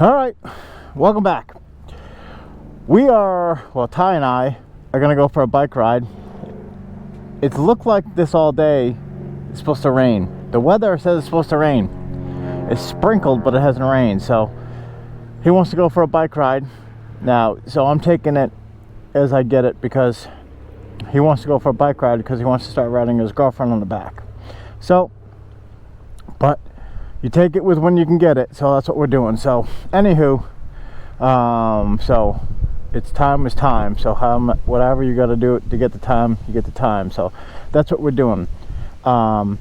All right, welcome back. Ty and I are gonna go for a bike ride. It's looked like this all day. It's supposed to rain. The weather says it's supposed to rain. It's sprinkled, but it hasn't rained. So he wants to go for a bike ride now. So I'm taking it as I get it because he wants to go for a bike ride because he wants to start riding his girlfriend on the back. So, but you take it with when you can get it. So that's what we're doing. So anywho, so it's time is time. So whatever you got to do to get the time, you get the time. So that's what we're doing. So I'm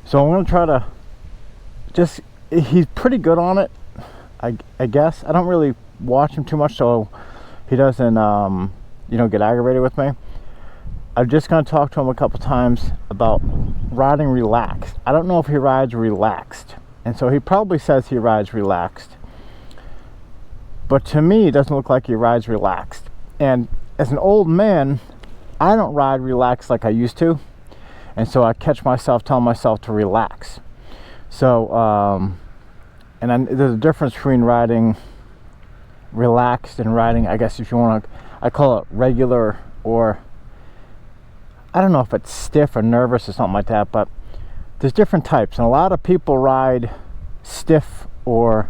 gonna try to he's pretty good on it, I guess. I don't really watch him too much, so he doesn't get aggravated with me. I'm just gonna talk to him a couple times about riding relaxed. I don't know if he rides relaxed, and so he probably says he rides relaxed, but to me it doesn't look like he rides relaxed. And as an old man, I don't ride relaxed like I used to, and so I catch myself telling myself to relax. So there's a difference between riding relaxed and riding, I guess if you want to, I call it regular, or I don't know if it's stiff or nervous or something like that, but there's different types. And a lot of people ride stiff, or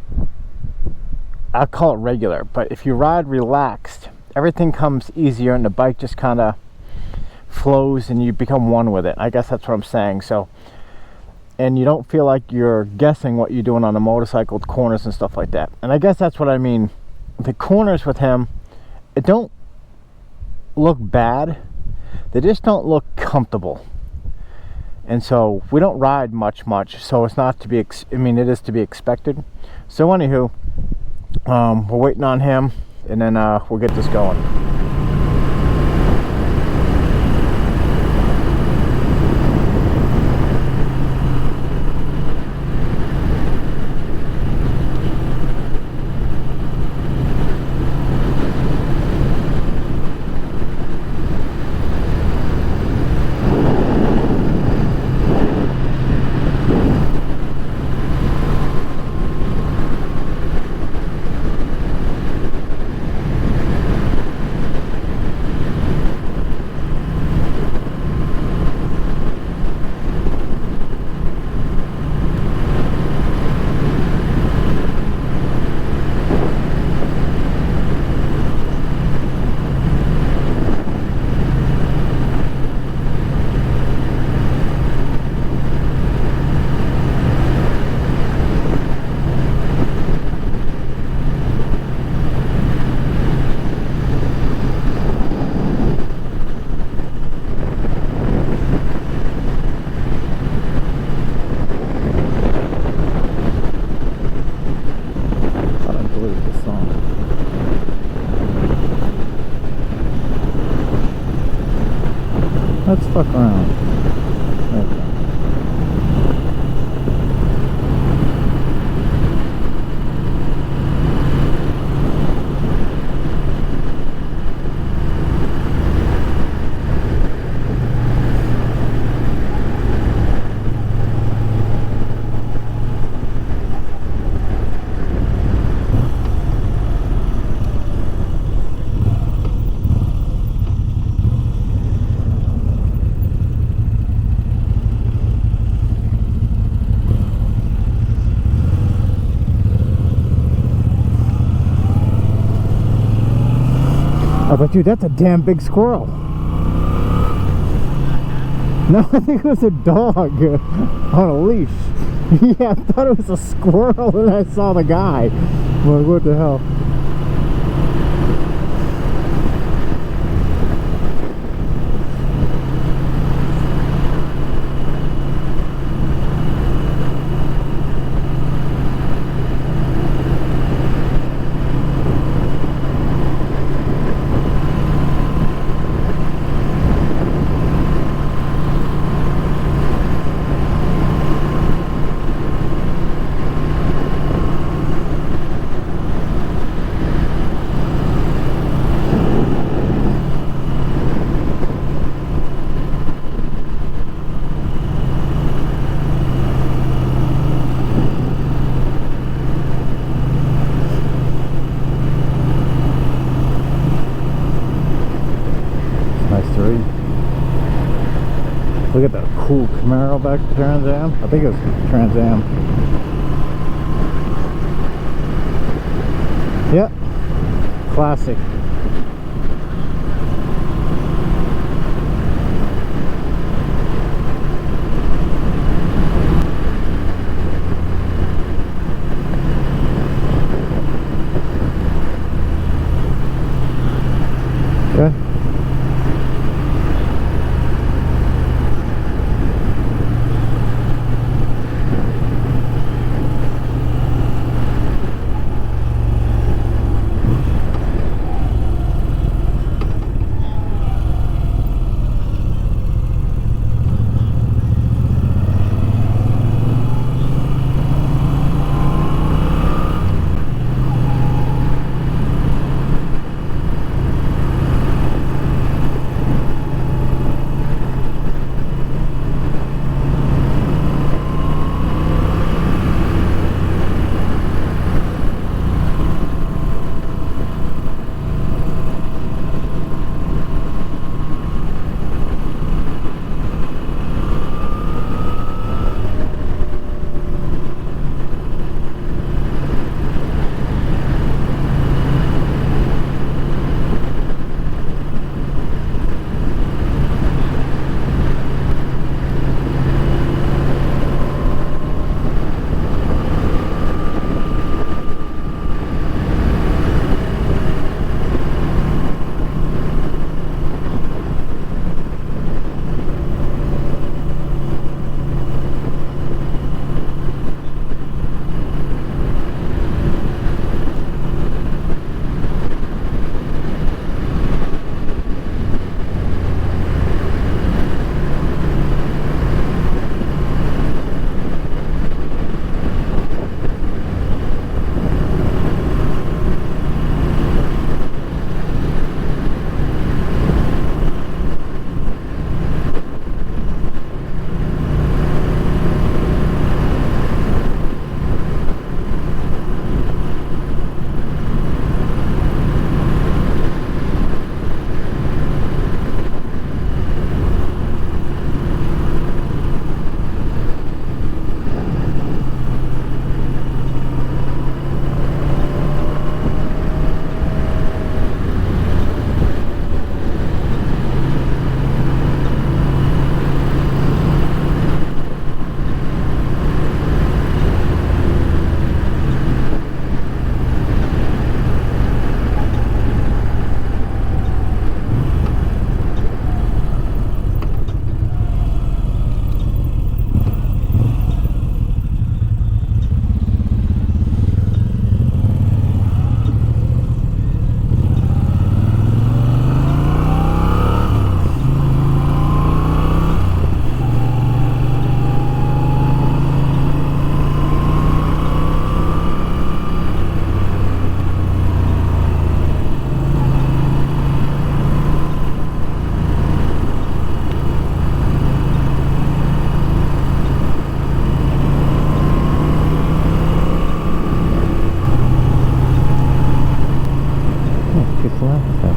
I call it regular. But if you ride relaxed, everything comes easier and the bike just kind of flows and you become one with it. I guess that's what I'm saying. So, and you don't feel like you're guessing what you're doing on a motorcycle with corners and stuff like that. And I guess that's what I mean. The corners with him, it don't look bad. They just don't look comfortable. And so we don't ride much. So it's not to be, it is to be expected. So anywho, we're waiting on him, and then we'll get this going. Let's fuck around. Okay. I was like, dude, that's a damn big squirrel. No, I think it was a dog on a leash. Yeah, I thought it was a squirrel and I saw the guy. I'm like, what the hell? cool Camaro back to Trans Am. I think it was Trans Am. Yep. Classic. Okay.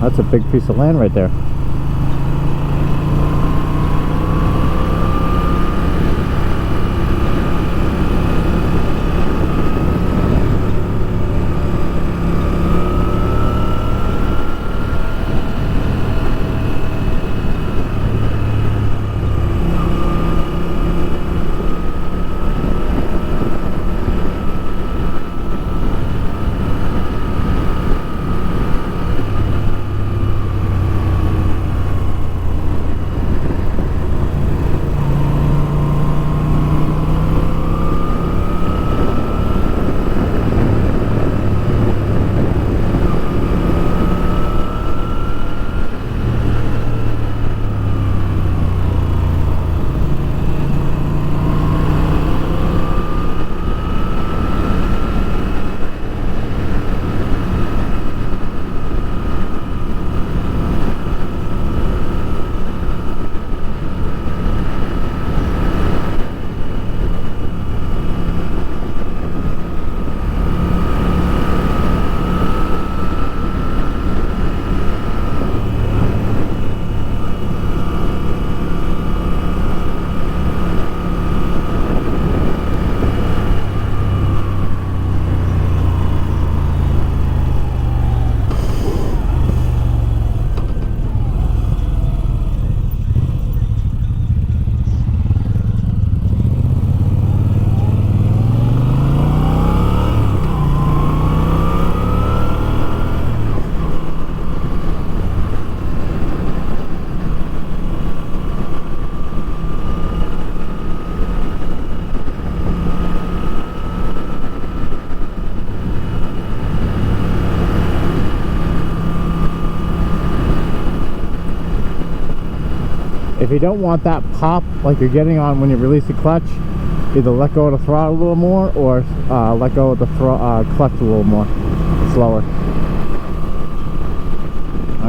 That's a big piece of land right there. If you don't want that pop like you're getting on when you release the clutch, either let go of the throttle a little more or let go of the clutch a little more slower.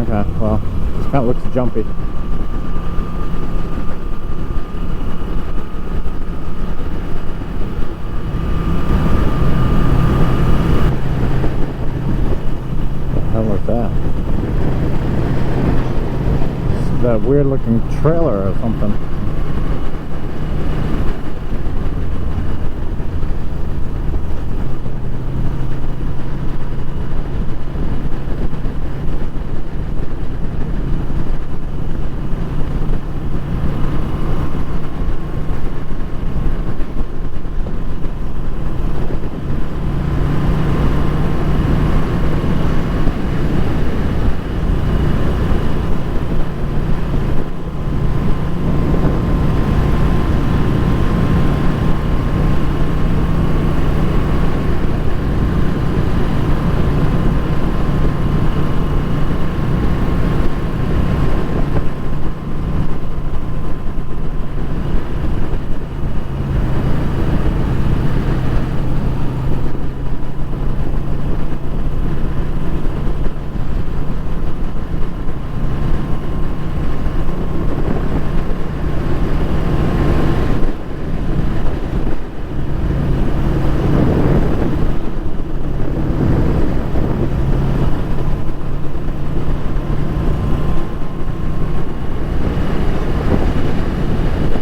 Okay, well, this kind of looks jumpy. What the hell was that? It's that weird looking trailer or something.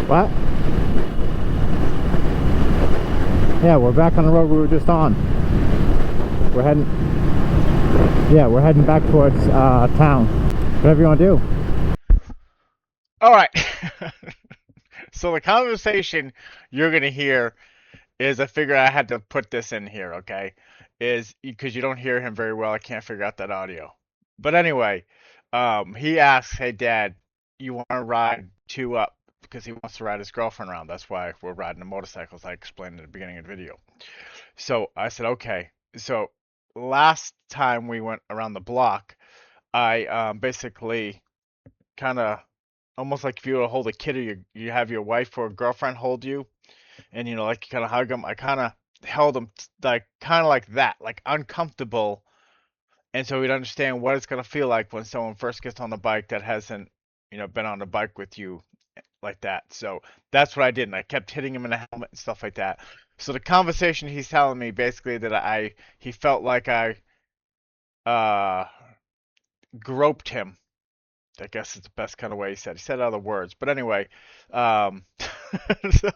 What? Yeah, we're back on the road we were just on. We're heading... Yeah, we're heading back towards town. Whatever you want to do. Alright. So the conversation you're going to hear is, I figure I had to put this in here, okay? Is because you don't hear him very well, I can't figure out that audio. But anyway, he asks, "Hey Dad, you want to ride two up?" Because he wants to ride his girlfriend around. That's why we're riding the motorcycles, I explained at the beginning of the video. So I said, okay. So last time we went around the block, I basically kind of, almost like if you were to hold a kid, or you have your wife or girlfriend hold you, and like you kind of hug them. I kind of held them like kind of like that, like uncomfortable, and so we'd understand what it's gonna feel like when someone first gets on the bike that hasn't been on the bike with you like that. So that's what I did, and I kept hitting him in the helmet and stuff like that. So the conversation, he's telling me basically that he felt like I uh groped him. I guess it's the best kind of way he said. He said other words, but anyway, um, so,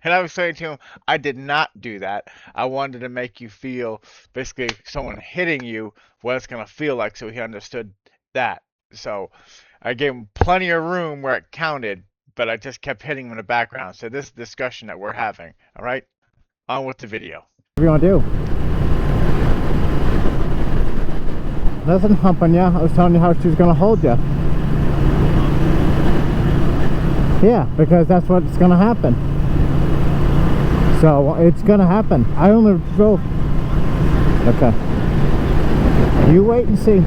and I was saying to him, I did not do that. I wanted to make you feel, basically, someone hitting you, what it's gonna feel like, so he understood that. So I gave him plenty of room where it counted, but I just kept hitting him in the background. So this discussion that we're having, all right, on with the video. What do you want to do? Nothing humping you. I was telling you how she was going to hold you. Yeah, because that's what's going to happen. So it's going to happen. I only drove. Okay. You wait and see.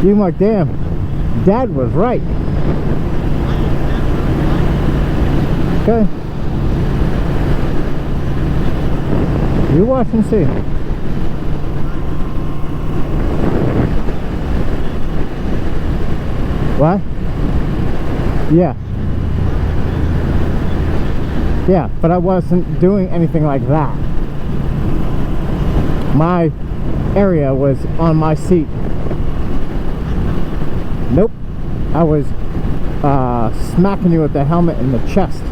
You're like, damn, Dad was right. Okay. You watch and see. What? Yeah. Yeah, but I wasn't doing anything like that. My area was on my seat. Nope. I was smacking you with the helmet in the chest.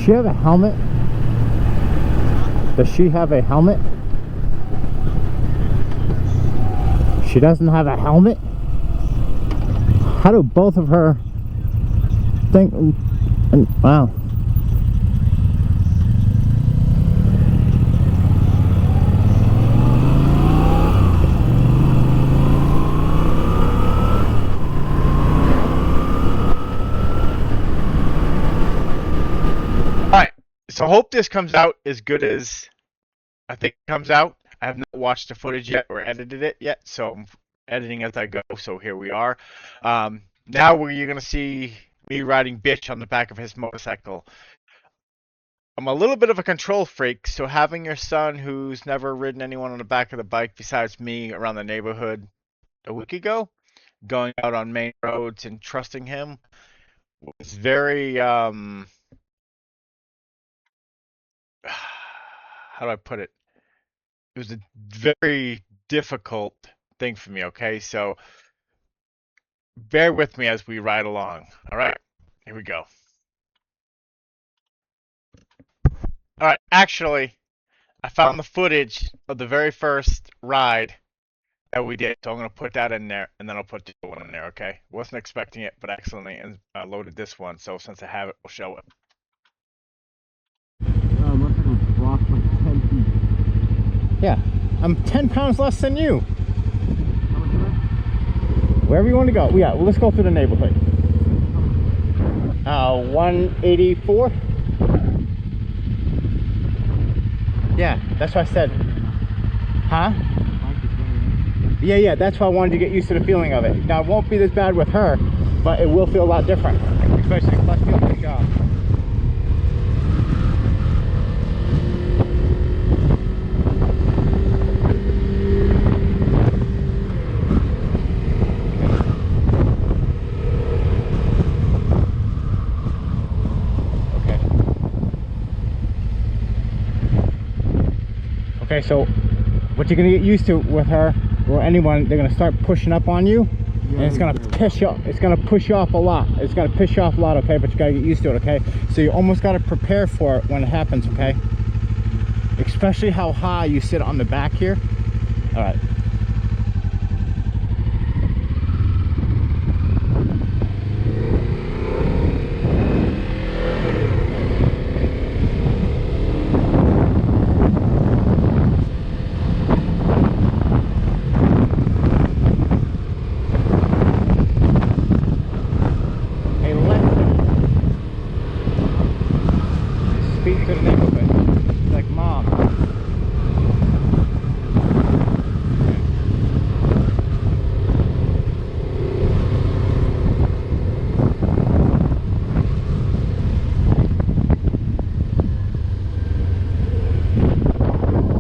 she have a helmet? Does she have a helmet? She doesn't have a helmet? How do both of her think? Wow. Alright, so hope this comes out as good as I think it comes out. I have not watched the footage yet or edited it yet, so I'm editing as I go, so here we are. Now where you're going to see me riding Bitch on the back of his motorcycle. I'm a little bit of a control freak, so having your son who's never ridden anyone on the back of the bike besides me around the neighborhood a week ago, going out on main roads and trusting him was very, how do I put it? It was a very difficult thing for me, okay? So bear with me as we ride along. All right, here we go. All right, actually, I found the footage of the very first ride that we did, so I'm going to put that in there, and then I'll put the other one in there, okay? Wasn't expecting it, but accidentally loaded this one, so since I have it, we'll show it. Yeah, I'm 10 pounds less than you. Wherever you want to go. Yeah, well, let's go through the neighborhood. 184. Yeah, that's what I said. Huh? Yeah, that's why I wanted to get used to the feeling of it. Now, it won't be this bad with her, but it will feel a lot different. Especially clutch feel. Good job. Okay, so what you're gonna get used to with her or anyone, they're gonna start pushing up on you, and it's gonna piss you. It's gonna push you off a lot. It's gonna piss you off a lot, okay? But you gotta get used to it, okay? So you almost gotta prepare for it when it happens, okay? Especially how high you sit on the back here. All right. To the neighborhood. Like, Mom.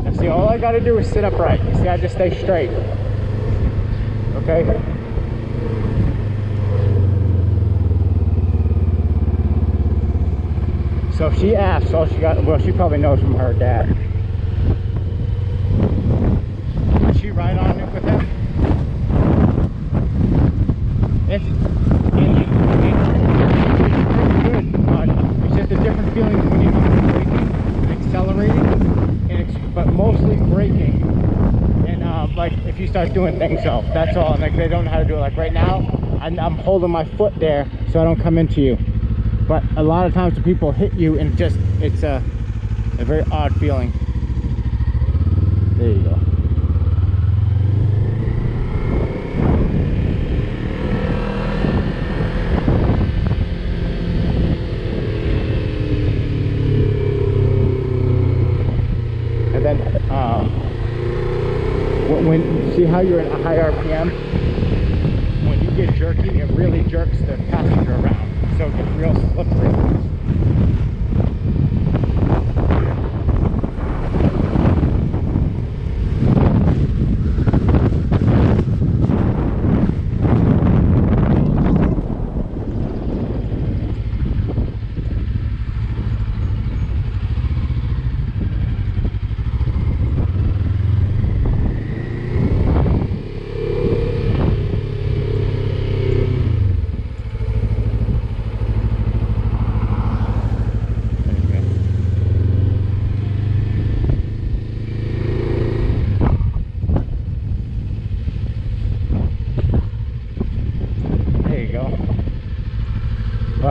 Now see, all I gotta do is sit upright. You see, I just stay straight. Okay? So if she asks, all she got, well, she probably knows from her dad. Did she ride on it with him? It's good. It's just a different feeling when you're braking and accelerating, and but mostly braking. And like if you start doing things, so that's all. Like they don't know how to do it. Like right now, I'm holding my foot there so I don't come into you. But a lot of times the people hit you and it's a very odd feeling. There you go. And then when see how you're in a high RPM, when you get jerky, it really jerks the passenger around. So it gets real slippery.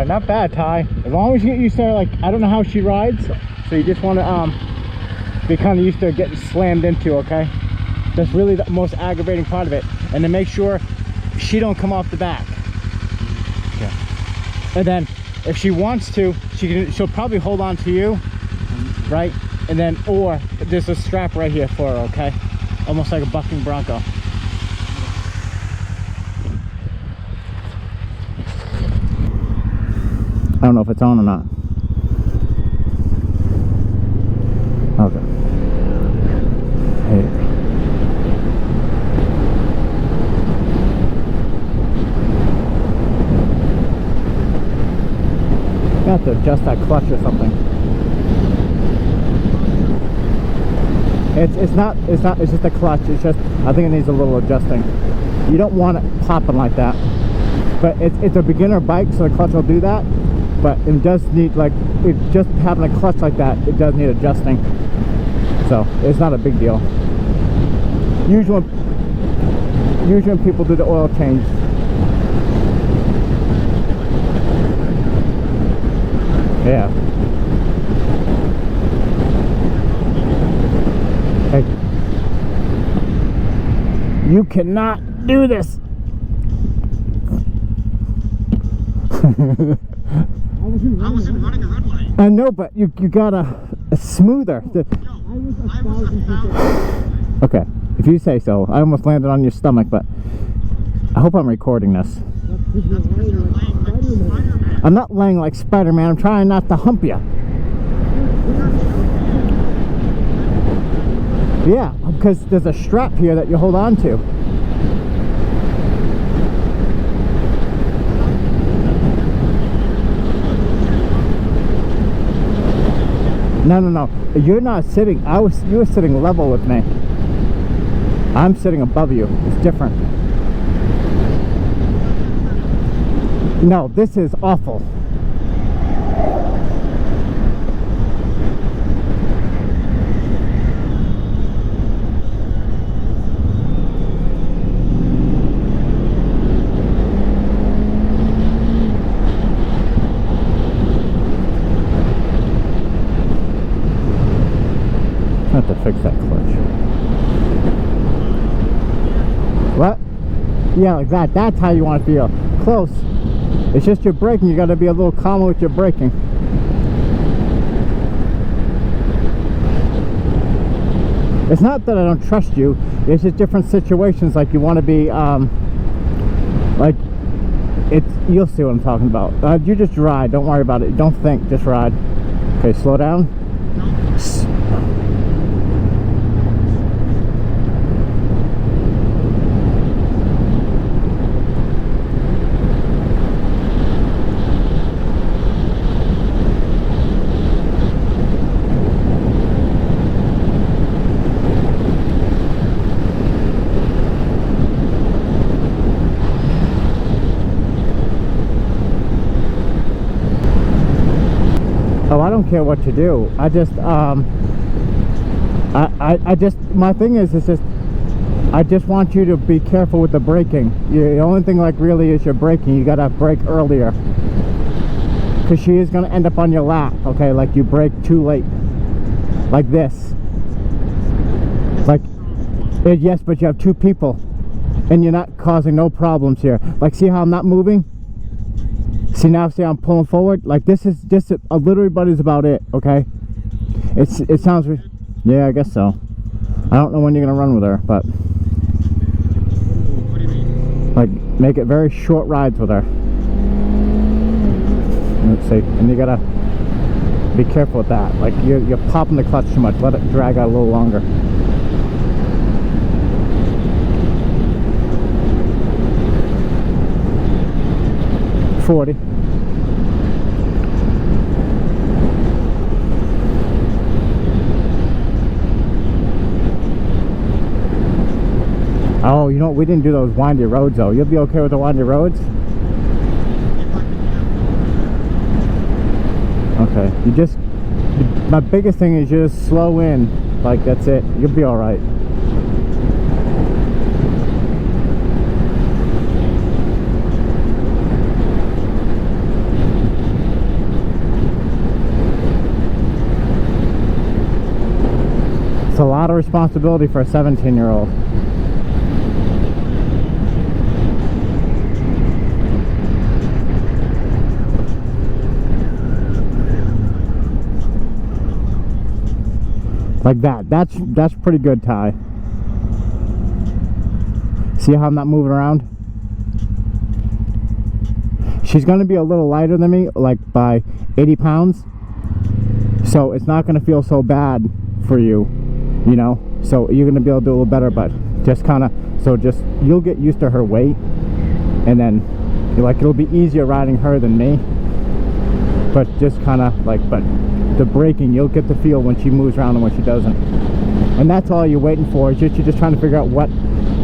right, not bad, Ty. As long as you get used to her, like, I don't know how she rides, so you just want to be kind of used to getting slammed into, okay? That's really the most aggravating part of it. And to make sure she don't come off the back. Okay. And then if she wants to, she'll probably hold on to you, right? And then, or there's a strap right here for her, okay? Almost like a bucking bronco. I don't know if it's on or not. Okay. Hey. You have to adjust that clutch or something. It's just a clutch. It's just, I think it needs a little adjusting. You don't want it popping like that. But it's a beginner bike, so the clutch will do that. But it does need, like, it just having a clutch like that, it does need adjusting. So it's not a big deal. Usually when people do the oil change, yeah. Hey, you cannot do this. I wasn't running a red light. I know, but you got a smoother. I was 1,000 pounds. Okay, if you say so. I almost landed on your stomach, but I hope I'm recording this. I'm not laying like Spider-Man. I'm trying not to hump you. Yeah, because there's a strap here that you hold on to. No. You're not sitting. You were sitting level with me. I'm sitting above you. It's different. No, this is awful. I have to fix that clutch. What? Yeah, like that. That's how you want to feel. Close. It's just your braking. You got to be a little calmer with your braking. It's not that I don't trust you. It's just different situations. Like you want to be, like it's. You'll see what I'm talking about. You just ride. Don't worry about it. Don't think. Just ride. Okay, slow down. Oh, I don't care what you do. I just, I just, my thing is just, I just want you to be careful with the braking. The only thing like really is your braking. You gotta brake earlier. Because she is gonna end up on your lap, okay? Like you brake too late. Like this. Like, yes, but you have two people. And you're not causing no problems here. Like, see how I'm not moving? See now, see I'm pulling forward? Like this is just a little bit is about it, okay? It sounds, yeah, I guess so. I don't know when you're gonna run with her, but What do you mean? like make it very short rides with her. Let's see, and you gotta be careful with that. Like you're popping the clutch too much. Let it drag out a little longer. $40. Oh, you know what? We didn't do those windy roads though. You'll be okay with the windy roads? Okay. You just, my biggest thing is just slow in. Like that's it. You'll be all right. lot of responsibility for a 17-year-old. Like that. That's pretty good, Ty. See how I'm not moving around? She's going to be a little lighter than me, like by 80 pounds. So it's not going to feel so bad for you, you know? So you're going to be able to do a little better, but just kind of, so just, you'll get used to her weight. And then, like, it'll be easier riding her than me. But just kind of like, but the braking, you'll get the feel when she moves around and when she doesn't. And that's all you're waiting for, is you're just trying to figure out what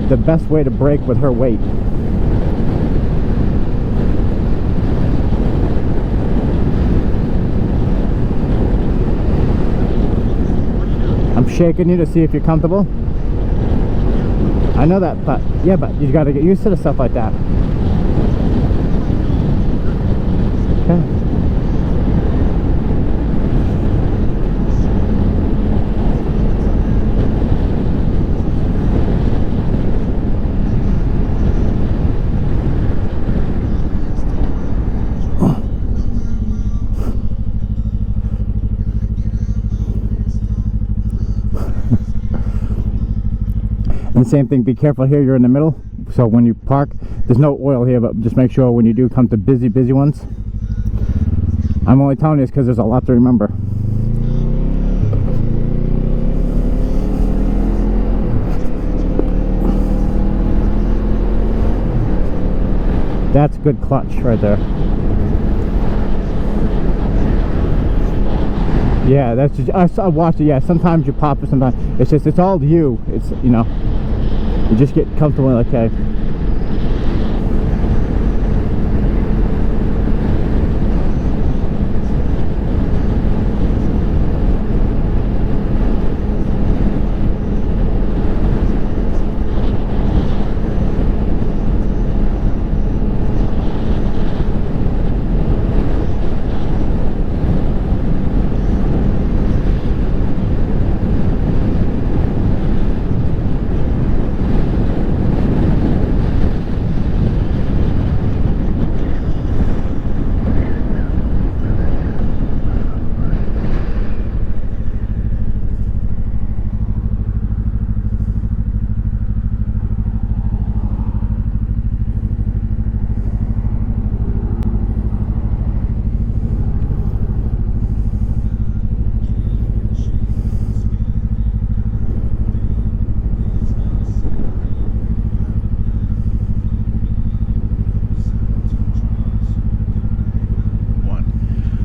the best way to brake with her weight. I'm shaking you to see if you're comfortable. I know that, but yeah, but you got to get used to the stuff like that. Okay. And same thing, be careful here, you're in the middle, so when you park, there's no oil here, but just make sure when you do come to busy ones. I'm only telling you this because there's a lot to remember. That's good clutch right there. Yeah, that's just, I watched it. Yeah, sometimes you pop it, sometimes it's just, it's all you. It's, you know, you just get comfortable. Okay.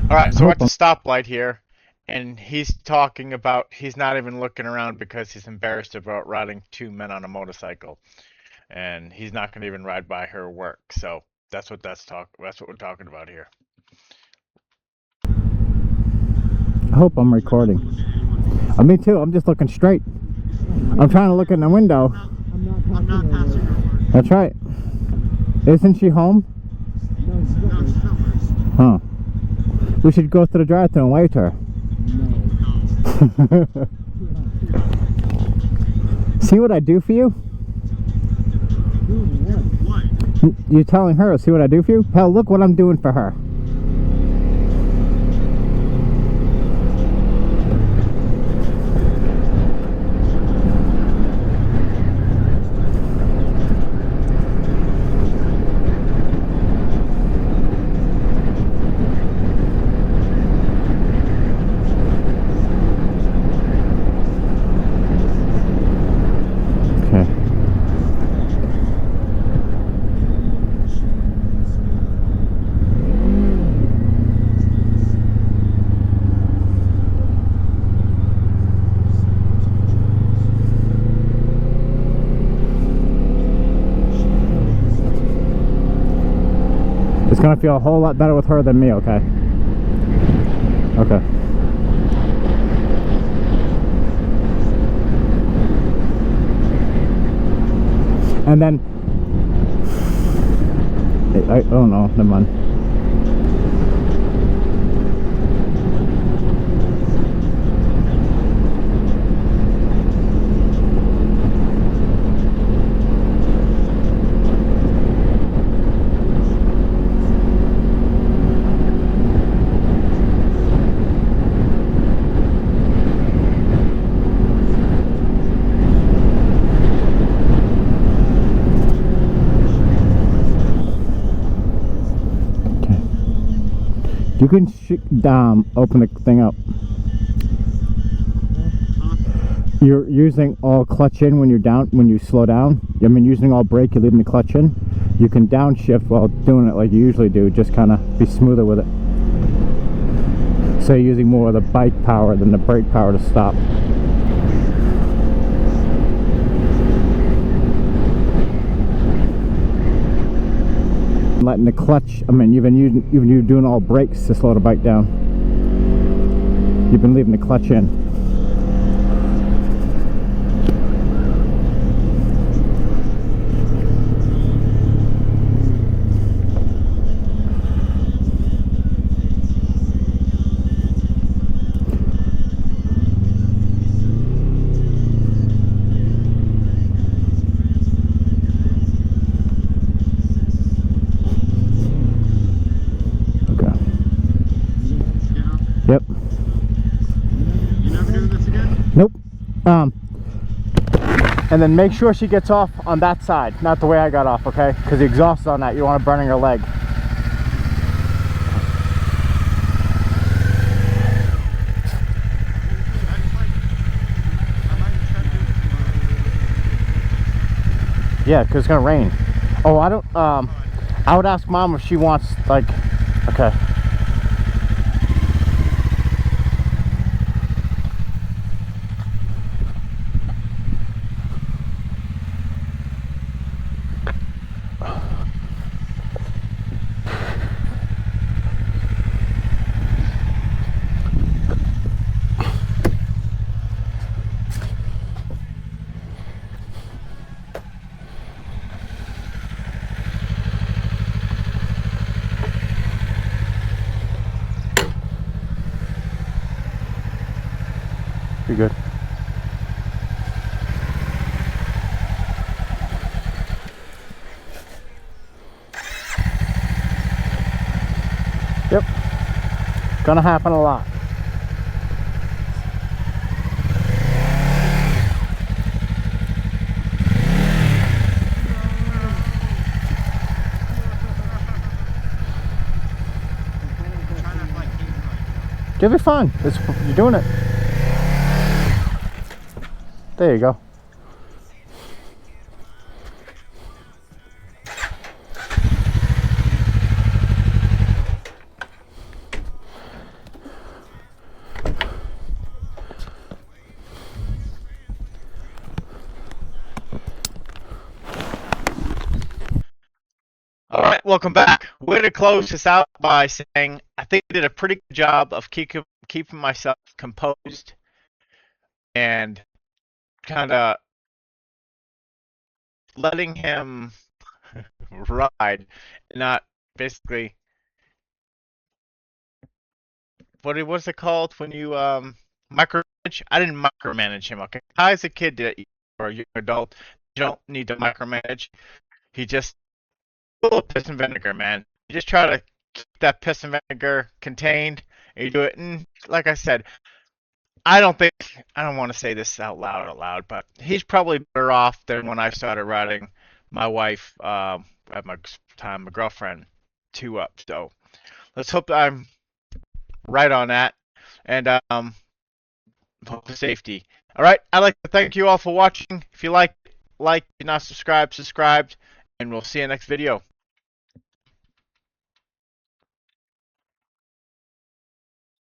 Alright, so we're at the stoplight here, and he's talking about he's not even looking around because he's embarrassed about riding two men on a motorcycle. And he's not gonna even ride by her work. So that's what we're talking about here. I hope I'm recording. Me too, I'm just looking straight. I'm trying to look in the window. I'm not passing her. That's right. Isn't she home? No, she's not. Huh. We should go to the drive-thru and wave to her. No. See what I do for you? What? You're telling her, see what I do for you? Hell, look what I'm doing for her. It's gonna feel a whole lot better with her than me, okay? Okay. And then I don't know, never mind. You can open the thing up. You're using all clutch in when you're down, when you slow down. I mean, using all brake, you're leaving the clutch in. You can downshift while doing it like you usually do, just kind of be smoother with it. So you're using more of the bike power than the brake power to stop. Letting the clutch, I mean, even you doing all brakes to slow the bike down. You've been leaving the clutch in. Yep. You never doing this again? Nope. And then make sure she gets off on that side, not the way I got off, okay? Because the exhaust is on that. You don't want to burning her leg. Yeah, because it's gonna rain. Oh, I don't. I would ask Mom if she wants, like, okay. You're good. Yep. Gonna happen a lot. You'll be fine. You're doing it. There you go. All right, welcome back. We're going to close this out by saying I think I did a pretty good job of keeping myself composed and kind of letting him ride, not basically what's it called when you micromanage? I didn't micromanage him. Okay, I as a kid did it, or a young adult, you don't need to micromanage. He just full of piss and vinegar, man. You just try to keep that piss and vinegar contained, and you do it. And like I said, I don't want to say this out loud, but he's probably better off than when I started riding my wife, at my time, my girlfriend, 2 up. So let's hope I'm right on that, and hope for safety. All right, I'd like to thank you all for watching. If you like, if you're not subscribed, and we'll see you next video.